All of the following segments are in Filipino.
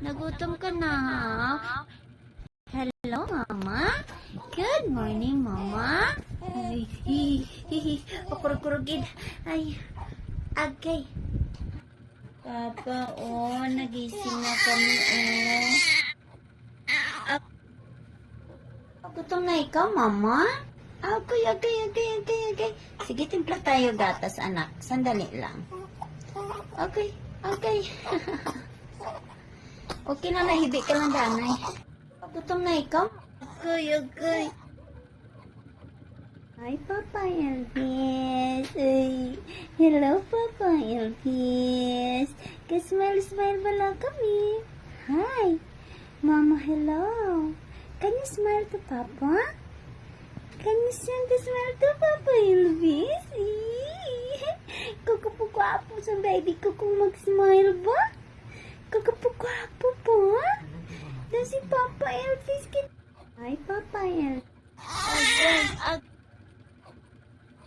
Nagutom ka na? Hello, Mama? Good morning, Mama. Ay, pakurugin. Ay, agay. Papa, nagising na kami, Gutom na ikaw, Mama? Okay. Sige, timpla tayo gatas, anak. Sandali lang. Okay. Okay na, nahibi ka lang, danay. Gutom na ikaw? Okay. Hi, Papa Elvis. Ay, hello, Papa Elvis. Smile pala kami. Hi, Mama, hello. Can you smile to Papa? Can you smile to Papa Elvis? Kukupukwapo sa baby ko kung mag-smile ba? Kukupukwapo po? Na si Papa Elvis. Hi, Papa Elvis.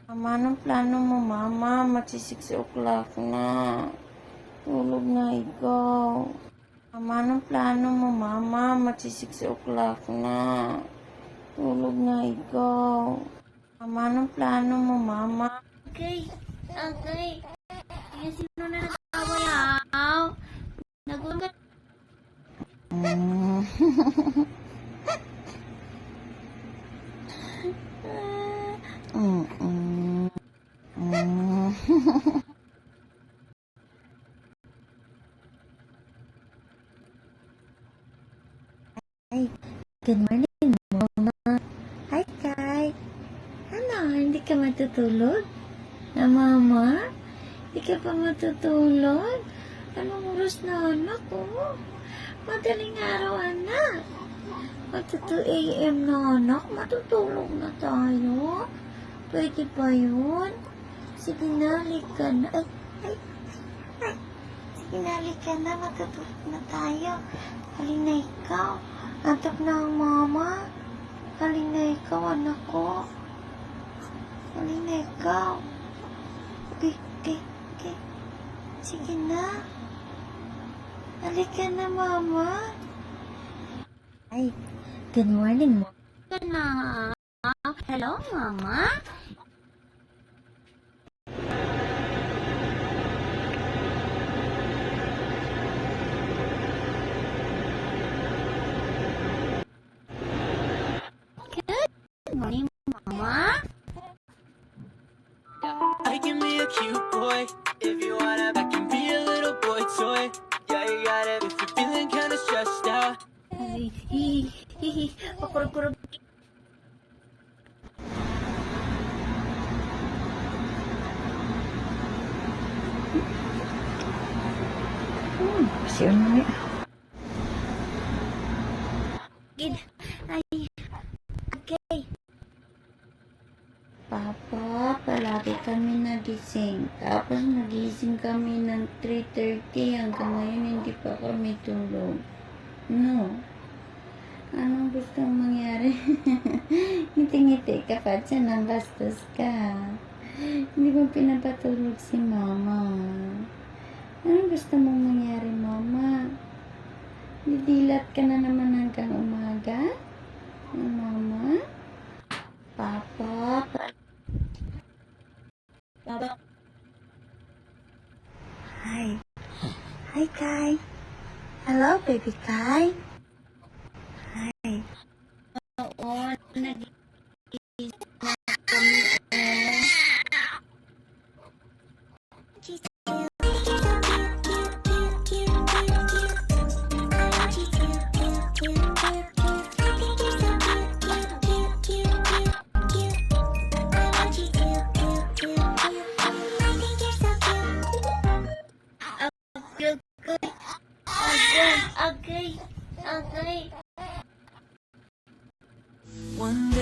Mama, anong plano mo, Mama? Magsi 6 o'clock na. Tulog na ikaw. Mama, anong plano mo, Mama? Magsi 6 o'clock na. Tulog na ikaw. Mama, anong plano mo, Mama? Okay. Sino na natawa yaw? Nagulat. Hi. Good morning, Mama. Hi, Kai. Ano, hindi ka matutulog? Na, Mama? Hindi ka pa matutulog? Anong oras na, anak ko? Madaling araw, anak. Magto 2 a.m. na, anak. Matutulog na tayo. Pwede pa yun? Sige na, halika na. Ay. Sige na, halika na. Matutulog na tayo. Halika na ikaw. Antok na ang Mama. Halika na ikaw, anak ko. Halika na ikaw. Okay. Sige na. Halika na, Mama. Ay, good morning, Mama. Good na. Hello, Mama? Good morning, Mama? I can be a cute boy if you wanna. I can be a little boy toy. Yeah, you got it. If you're feeling kinda stressed out. Ay, pakurug. Siya na niya. Ay, okay. Papa, palagi kami nagising. Tapos nagising kami ng 3:30 hanggang ngayon hindi pa kami tulog. No. Anong gustong mangyari? Ngiti-ngiti ka pa dyan, ang bastos ka. Hindi mo pinapatulog si Mama. Anong gusto mong mangyari, Mama? Didilat ka na naman hanggang umaga? Mama? Papa? Hi. Hi, Kai. Hello, baby Kai. Hi. Oo, nagising na kami, Okay. One